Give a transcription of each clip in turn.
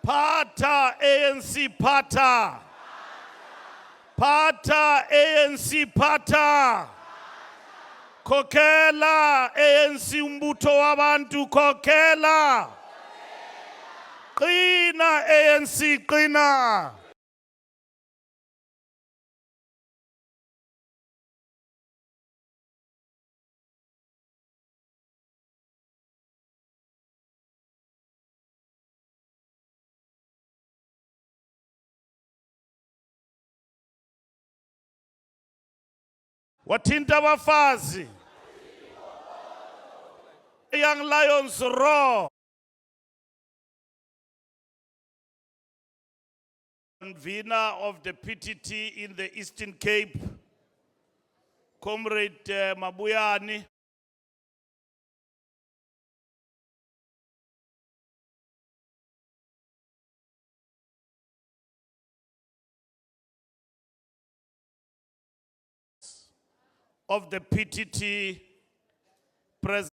Pata ANC Pata. Pata ANC Pata. Kokela ANC umbutho wabantu kokela. Qina ANC qina. Wathinta abafazi. Young Lions roar. Convener of the PTT in the Eastern Cape, Comrade Mabuyani. Of the PTT president.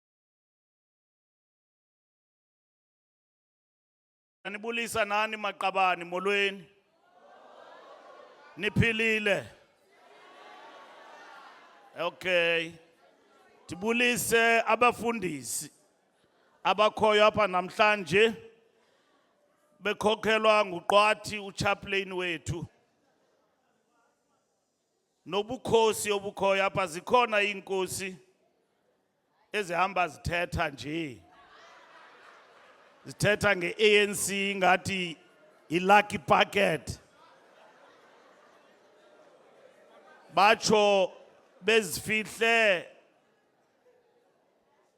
Anibulisa nani maqabani molweni. Niphilile. Okay. Tibulise abafundisi abakhoyo apha namhlanje bekhokhelwa nguQwathi uchaplain wethu. Nobukhosi obukhoyo apha zikhona inkosi ezihamba zithetha nje. Zithetha nge-ANC ngathi i-lucky bucket. Bacho bezifihle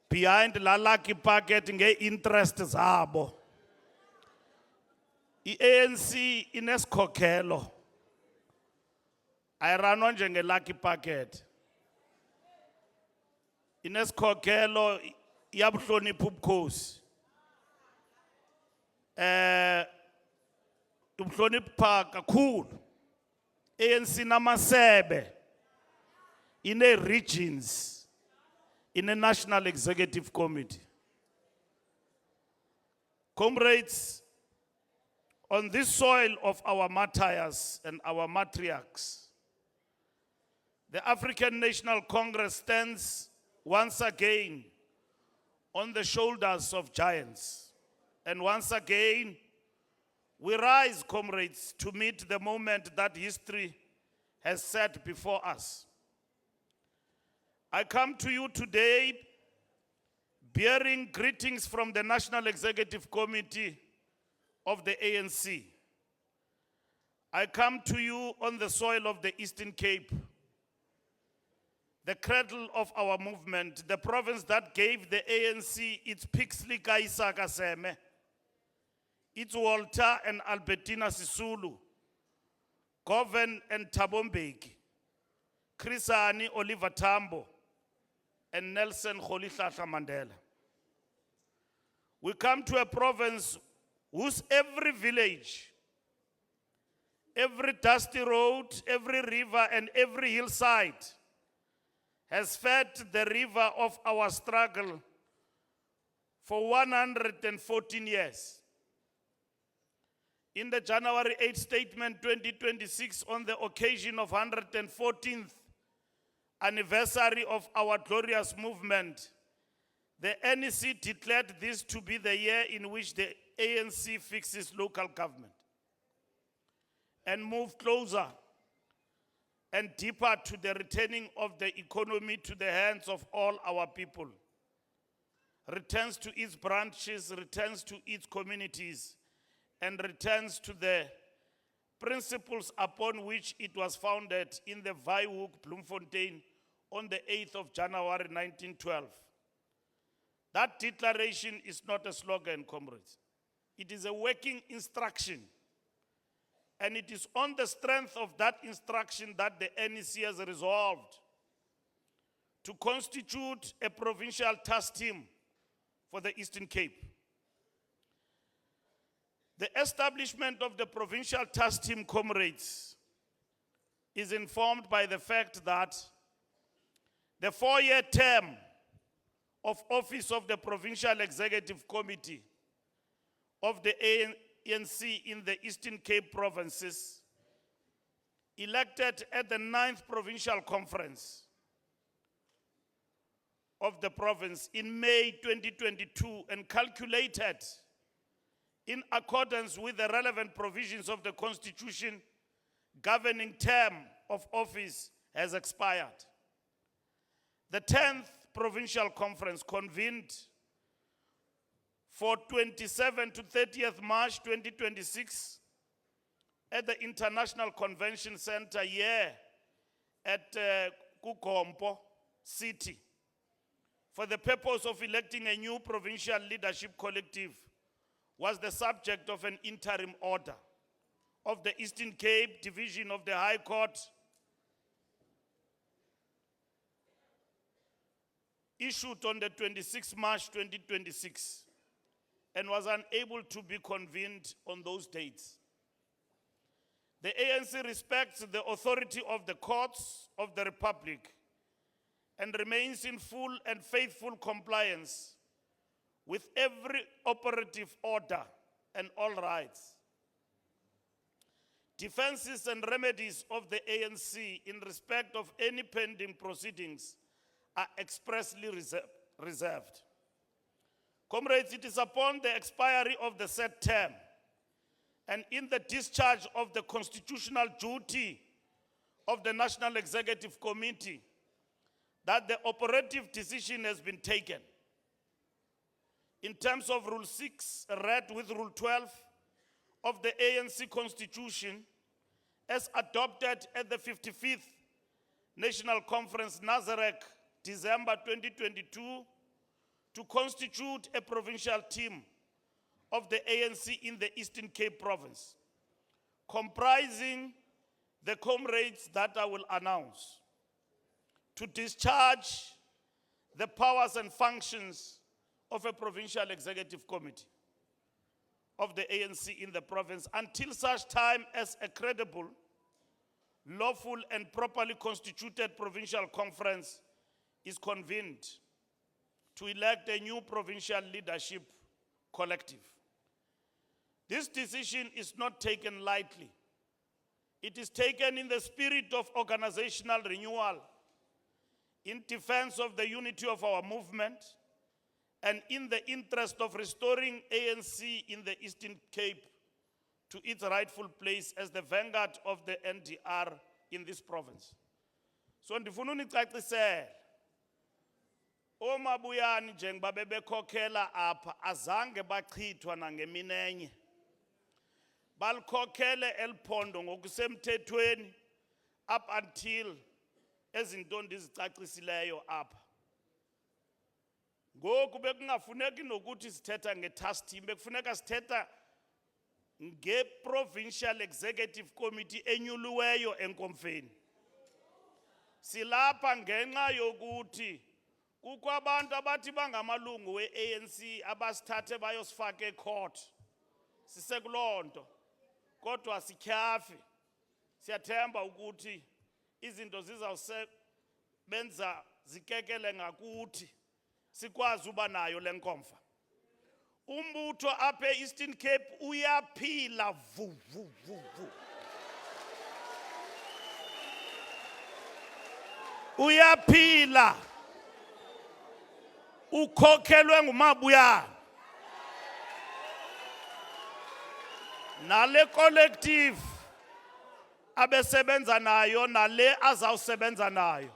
behind la lucky bucket nge-interest zabo. I-ANC inesikhokhelo. Ayiranwa njenge-lucky bucket. Inesikhokhelo iyabuhlonipha ubukhosi. Ubuhlonipha kakhulu. ANC namasebe ine regions in a National Executive Committee. Comrades, on this soil of our martyrs and our matriarchs, the African National Congress stands once again on the shoulders of giants. And once again, we rise, comrades, to meet the moment that history has set before us. I come to you today bearing greetings from the National Executive Committee of the ANC. I come to you on the soil of the Eastern Cape, the cradle of our movement, the province that gave the ANC its Pixley Kaisa Kaseme, its Walter and Albertina Sisulu, Govan and Thabo Mbeki, Chris Hani Oliver Tambo, and Nelson Rolihlahla Mandela. We come to a province whose every village, every dusty road, every river, and every hillside has fed the river of our struggle for 114 years. In the January 8 statement 2026, on the occasion of 114th anniversary of our glorious movement, the NEC declared this to be the year in which the ANC fixes local government and move closer and deeper to the returning of the economy to the hands of all our people, returns to its branches, returns to its communities, and returns to the principles upon which it was founded in the Vryhoek, Bloemfontein, on the 8th of January 1912. That declaration is not a slogan, comrades. It is a working instruction. And it is on the strength of that instruction that the NEC has resolved to constitute a provincial task team for the Eastern Cape. The establishment of the provincial task team, comrades, is informed by the fact that the 4-year term of office of the Provincial Executive Committee of the ANC in the Eastern Cape provinces, elected at the 9th Provincial Conference of the province in May 2022 and calculated in accordance with the relevant provisions of the Constitution governing term of office has expired. The 10th Provincial Conference convened for 27 to 30th March 2026 at the International Convention Center here at Kukompo City for the purpose of electing a new provincial leadership collective was the subject of an interim order of the Eastern Cape Division of the High Court issued on the 26th March 2026 and was unable to be convened on those dates. The ANC respects the authority of the courts of the Republic and remains in full and faithful compliance with every operative order and all rights. Defenses and remedies of the ANC in respect of any pending proceedings are expressly reserved. Comrades, it is upon the expiry of the said term and in the discharge of the constitutional duty of the National Executive Committee that the operative decision has been taken. In terms of Rule 6, read with Rule 12 of the ANC Constitution, as adopted at the 55th National Conference, Nazareth, December 2022, to constitute a provincial team of the ANC in the Eastern Cape province, comprising the comrades that I will announce, to discharge the powers and functions of a provincial executive committee of the ANC in the province until such time as a credible, lawful and properly constituted provincial conference is convened to elect a new provincial leadership collective. This decision is not taken lightly. It is taken in the spirit of organizational renewal, in defense of the unity of our movement, and in the interest of restoring ANC in the Eastern Cape to its rightful place as the vanguard of the NDR in this province. So ndifuna unicacisele omabuyani njengoba bebekhokhela apha azange bachithwa nangeminenye, balikhokhele eliphondo ngokusemthethweni up until ezinto ndizicacisileyo apha. Ngoku bekungafuneki nokuthi sithetha nge-task team, bekufuneka sithetha nge-Provincial Executive Committee enyuliweyo eNkomfeni. Silapha ngenxa yokuthi kukho abantu abathi bangamalungu we-ANC abasithathe bayosifaka ecourt. Sisekuloo nto, kodwa sityhafi. Siyathemba ukuthi izinto zizawusebenza zikekele ngakuthi sikwazi uba nayo le nkomfa. Umbutho apha e-Eastern Cape uyaphila vu. Uyaphila. Ukhokhelwe nguMabuyane. Nale collective abesebenza nayo nale azawusebenza nayo.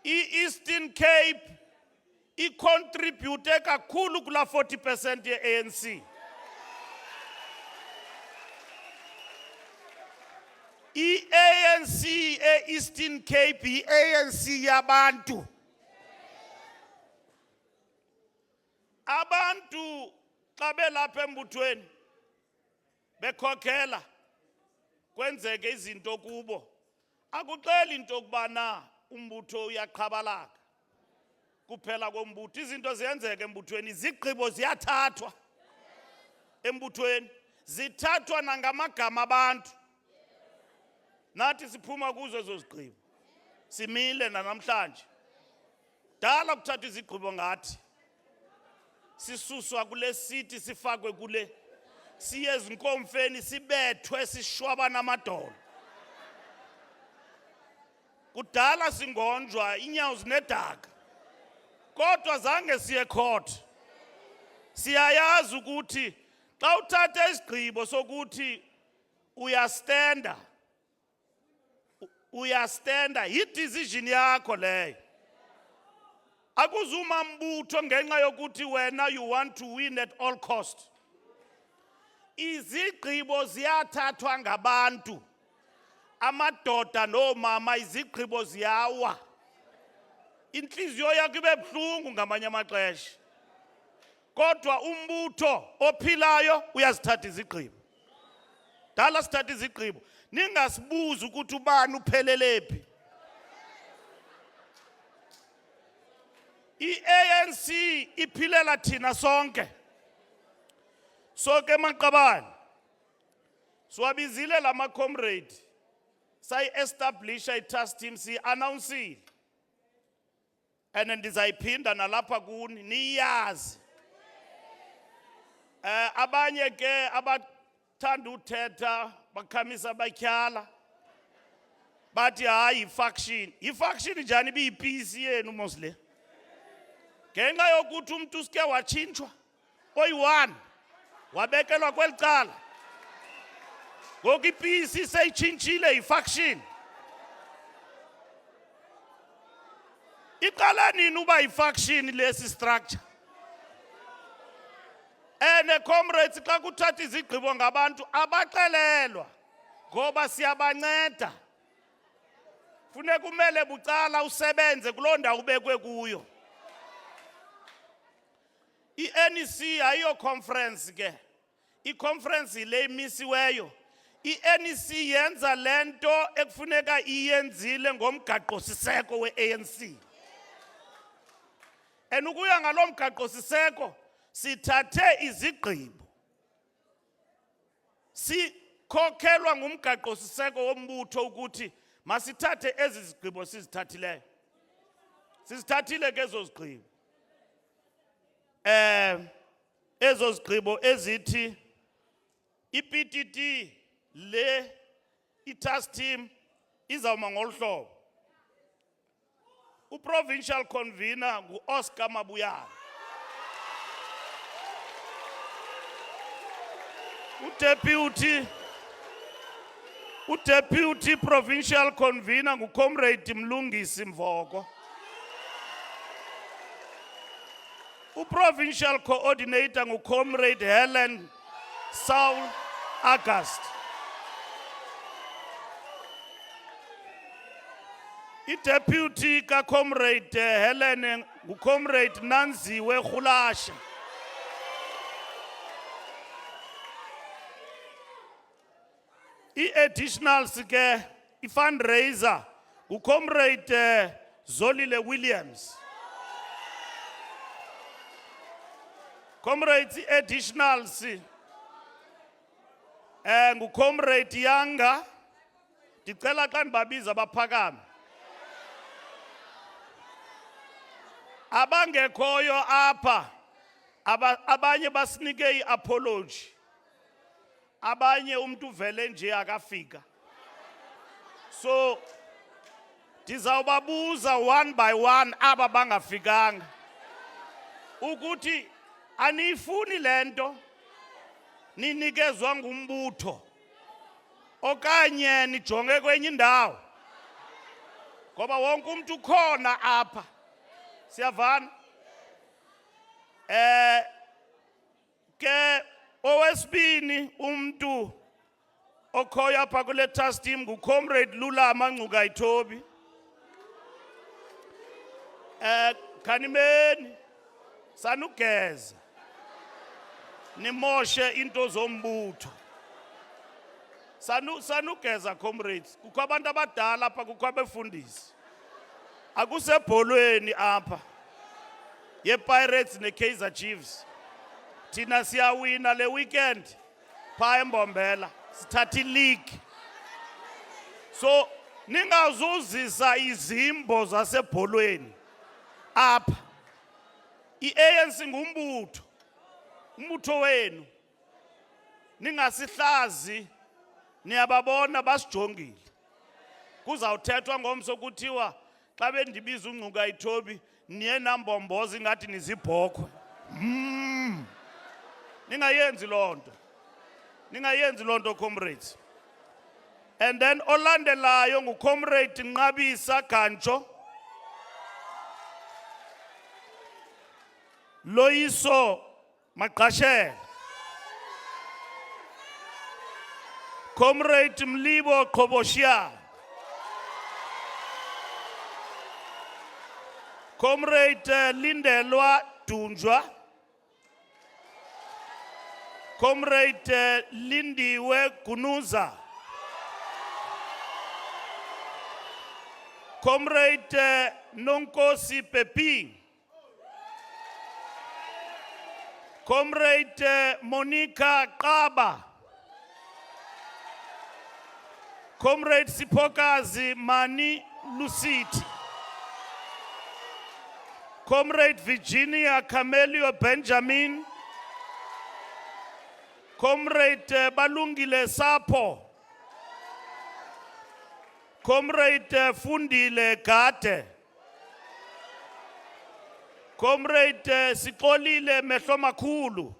I-Eastern Cape icontribute kakhulu kula 40% ye-ANC. I-ANC e-Eastern Cape i-ANC yabantu. Abantu xa belapha embuthweni bekhokhela kwenzeke izinto kubo, akuxeli into kubana umbutho uyaqhabalaka kuphela kombutho. Izinto ziyenzeka embuthweni, izigqibo ziyathathwa embuthweni, zithathwa nangamagama abantu. Nathi siphuma kuzo ezo zigqibo, simile namhlanje. Dala kuthatha izigqibo ngathi sisuswa kule city sifakwe kule. siye ezinkomfeni sibethwe sishwabana amadolo. Kudala singonjwa inyawo zinedaka. Kodwa zange siye court. Siyayazi ukuthi xa uthatha isigqibo sokuthi uyastanda yi-decision yakho leyo. Akuzuma mbutho ngenxa yokuthi wena you want to win at all cost. Izigqibo ziyathathwa ngabantu. Amadoda nomama izigqibo ziyawa. Inhliziyo yakho ibe buhlungu ngamanye amaxesha. Kodwa umbutho ophilayo uyazithatha izigqibo. Dala sithatha izigqibo. Ningasibuza ukuthi ubani uphelelepi. I-ANC iphilela thina sonke. Sonke Maqabane. Siwabizile lama comrade. Sayi-establish i-task team si-announcile. And ndizayiphinda nalapha kuni niyazi. Abanye ke abathanda uthetha bakhamisa batyhala. Bathi hayi faction. Ifaction njani ibiyipeace yenu mosle. Ngenxa yokuthi umuntu usike watshintshwa oyi-1 wabekelwa kwelicala. Ngoku ipeace iseyitshintshile ifaction. Iqala nini uba ifaction lesi structure? Comrades xa kuthatha izigqibo ngabantu abaxelelwa ngoba siyabanceda. Funeka umele bucala usebenze kuloo ndawo ubekwe kuyo. I-NEC ayiyo conference ke. I-conference le imisiweyo. I-NEC yenza lento ekufuneka iyenzile ngomgaqo siseko we-ANC. Ukuya ngalo mgaqo siseko sithathe izigqibo. Sikhokhelwa ngumgaqo siseko wombutho ukuthi masithathe ezi zigqibo sizithathileyo. Sizithathile ke ezo zigqibo. Ezo zigqibo ezithi i-PTT le i-task team izawuma ngolu hlobo. U-provincial convener ngu-Oscar Mabuyane. U-deputy provincial convener ngu-Comrade Mlungisi Mvoko. U-provincial coordinator ngu-Comrade Helen Saul August. I-deputy ka-Comrade Helen ngu-Comrade Nanziwe Khulashe. I-additionals ke i-fundraiser ngu-Comrade Zolile Williams. Comrades i-additionals ngu-Comrade Yanga. Ndicela xa ndibabiza baphakame. Abangekhoyo apha abanye basinike i-apology. Abanye umuntu vele nje akafika. So ndizawubabuza one by one aba bangafikanga ukuthi aniyifuni lento ninikezwa ngumbutho okanye nijonge kwenye indawo. Ngoba wonke umuntu ukhona apha. Siyavana? Ke owesibini umuntu okhoya apha kule task team ngu-Comrade Lulama Ngcuka Ithobi. Khanimeni sanugeza nimoshe into zombutho. Sanugeza comrades. Kukho abantu abadala apha, kukho abefundisi. Akusebholweni apha ye-Pirates ne-Kaizer Chiefs. Thina siyawina le weekend pha eMbombela sithatha i-league. So ningazuzisa izimbo zasebholweni apha. I-ANC ngumbutho, umbutho wenu. Ningasihlazi niyababona basijongile. Kuzawuthethwa ngomso kuthiwa xa bendibiza uNgcuka iThobi niye nambomboza ngathi nizibhokhwe. Ningayenzi lonto. Ningayenzi lonto comrades. And then olandelayo nguComrade Nqabisa Gantsho. Loyiso Maqashela. Comrade Mlibo Qhoboshiya. Comrade Lindelwa Dunjwa. Comrade Lindiwe Gunuza. Comrade Nonkosi Peping. Comrade Monica Qaba. Comrade Sipokazi Mani Lusiti. Comrade Virginia Camelio Benjamin. Comrade Balungile Sapo. Comrade Fundile Gade. Comrade Sikolile Mehlomakhulu.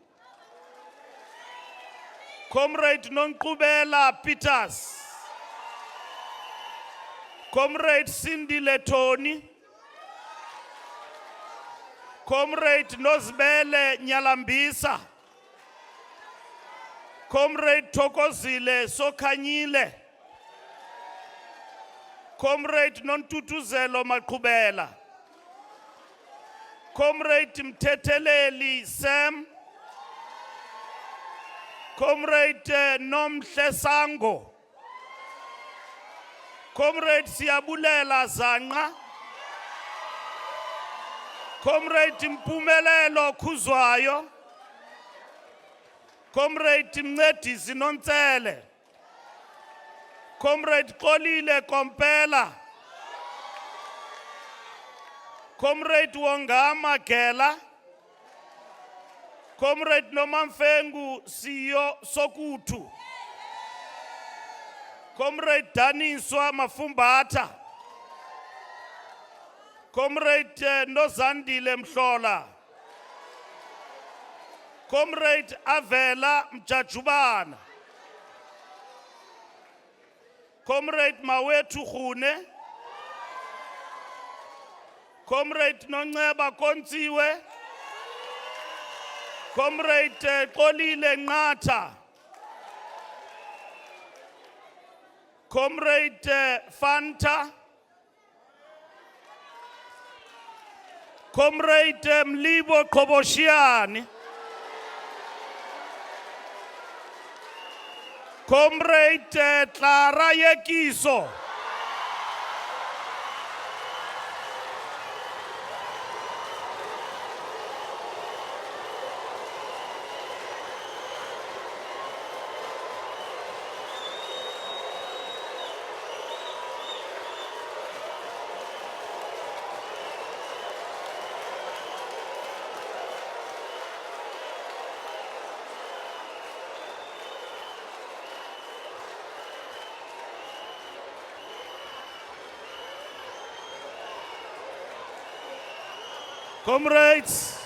Comrade Nonqubela Peters. Comrade Sindile Tony. Comrade Nozbele Nyalambisa. Comrade Thokozile Sokhanyile. Comrade Nontutuzelo Maqhubela. Comrade Mthetheleli Sam. Comrade Nomhle Sango. Comrade Siyabulela Zanqa. Comrade Mpumelelo Khuzwayo. Comrade Mncedisi Nontsele. Comrade Xolile Kompela. Comrade Wongama Gela. Comrade Nomamfengu Siyo Sokutu. Comrade Daniswa Mafumbata. Comrade Nozandile Mhlola. Comrade Avela Mjajubana. Comrade Mawethu Khune. Comrade Nonceba Kontsiwe. Comrade Xolile Nqatha. Comrade Fanta. Comrade Mlibo Qhoboshiya. Comrade Clara Yekiso. Comrades,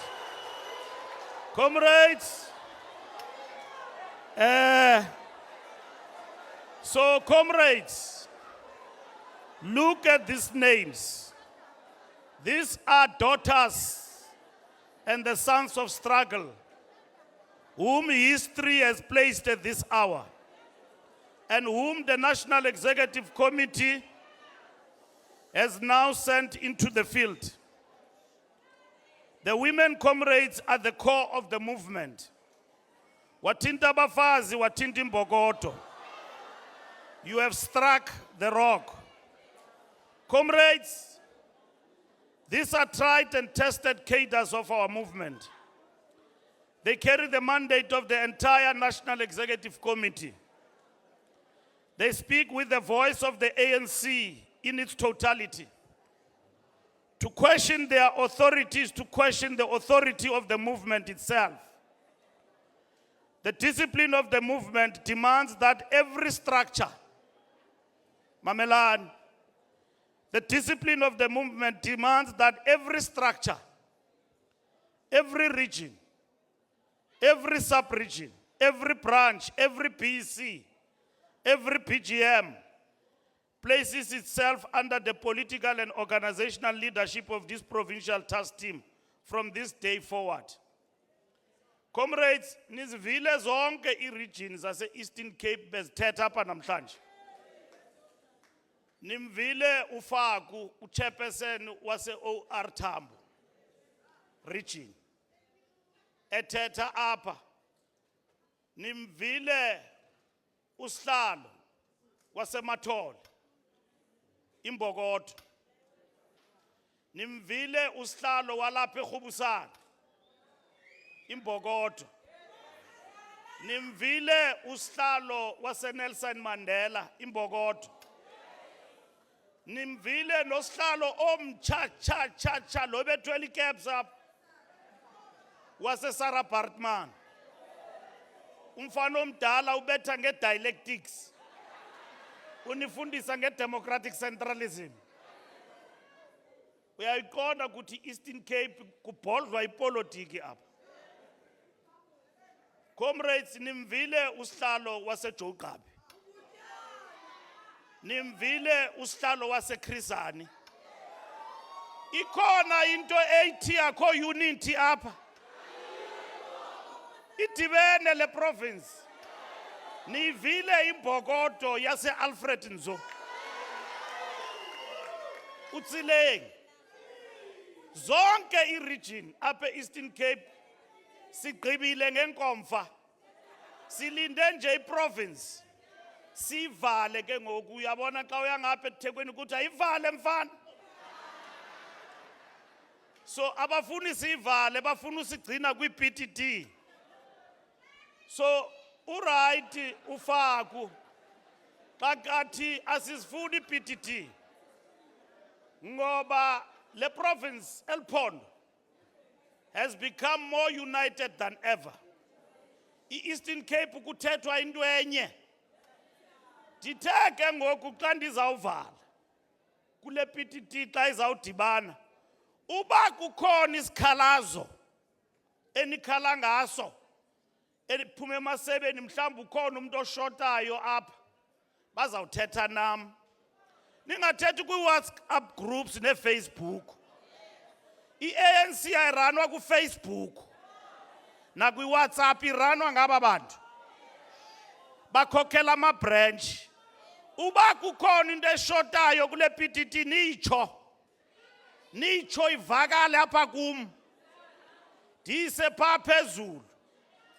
so comrades, look at these names. These are daughters and the sons of struggle, whom history has placed at this hour, and whom the National Executive Committee has now sent into the field. The women comrades are the core of the movement. Watinta bafazi, watinti mbokoto. You have struck the rock. Comrades, these are tried and tested cadres of our movement. They carry the mandate of the entire National Executive Committee. They speak with the voice of the ANC in its totality. To question their authorities, to question the authority of the movement itself. The discipline of the movement demands that every structure, Mamelan, the discipline of the movement demands that every structure, every region, every sub-region, every branch, every PC, every PGM places itself under the political and organizational leadership of this provincial task team from this day forward. Comrades, nizivile zonke i-regions zase-Eastern Cape bezithetha apha namhlanje. Nimvile uFaku, uchairperson wase-OR Tambo region, ethetha apha. Nimvile uSihlalo waseMathole, Imbokodo. Nimvile uSihlalo walapha eGubusana, Imbokodo. Nimvile uSihlalo waseNelson Mandela, Imbokodo. Nimvile noSihlalo omcha lo bethwele icaps up wase-Sarah Baartman. Umfana omdala ubetha nge-dialectics, unifundisa nge-democratic centralism. Uyayiqonda ukuthi Eastern Cape kubhodlwa ipolitiki apha. Comrades, nimvile uSihlalo waseJogqabi, nimvile uSihlalo waseChrisani. Ikhona into ethi akho unity apha, idibene le province. Nivile Imbokodo yase-Alfred Nzo, uTsileng, zonke i-region apha Eastern Cape sigqibile ngenkomfa. Silinde nje i-province sivale ke ngoku. Uyabona xa uyangapha eThekwini ukuthi ayivale mfana. So abafuni sivale, bafuna usigcina kwi-PTT. So uright uFaku xa kathi asisifuni i-PTT ngoba le province eLphondo has become more united than ever. I-Eastern Cape kuthethwa into enye. Ndithe ke ngoku xa ndizawuvala kule PTT xa izawudibana, uba kukhona isikhalazo enikhala ngaso eliphume emasebeni, mhlawumbi ukhona umuntu oshotayo apha, bazawuthetha nam. Ningathethi kwi-WhatsApp groups neFacebook. I-ANC ayiranwa kuFacebook nakwi-WhatsApp, iranwa ngaba bantu bakhokhela ama-branch. Uba kukhona into eshotayo kule PTT nitsho ivakale apha kum, ndiyise phaa phezulu,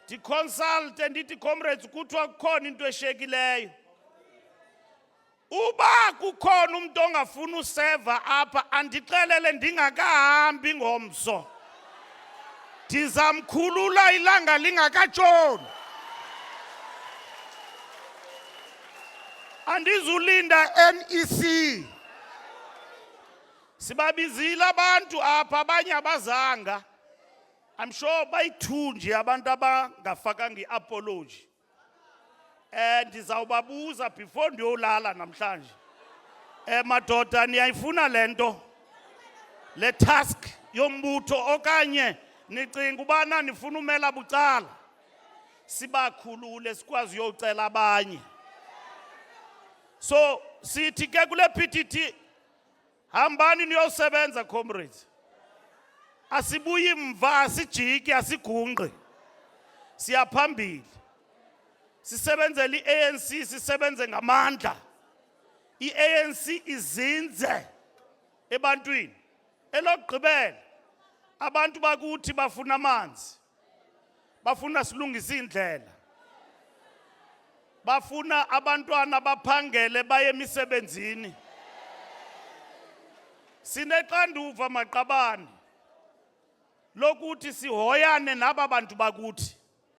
ndiconsulte ndithi comrades kuthiwa kukhona into eshekileyo. Uba kukhona umuntu ongafuna useva apha, andixelele ndingakahambi ngomso. Ndizamkhulula ilanga lingakatshoni. Andizulinda NEC. Sibabizile abantu apha, abanye abazanga. I'm sure bayithunje abantu abangafakanga i-apology. Ndizawubabuza before ndiyolala namhlanje. Madoda, niyayifuna lento? Le task yombutho okanye nicinga ubana nifuna umela bucala? Sibakhulule sikwazi uyocela abanye. So sithi ke kule PTT hambani niyosebenza comrades. Asibuyi mva, asijiki, asigungqi. Siyaphambili. Sisebenzele i-ANC, sisebenze ngamandla. I-ANC izinze ebantwini. Elokugqibela, abantu bakuthi bafuna amanzi, bafuna silungisa indlela, bafuna abantwana baphangele baye emisebenzini. Sinexanduva maqabane lokuthi sihoyane naba bantu bakuthi.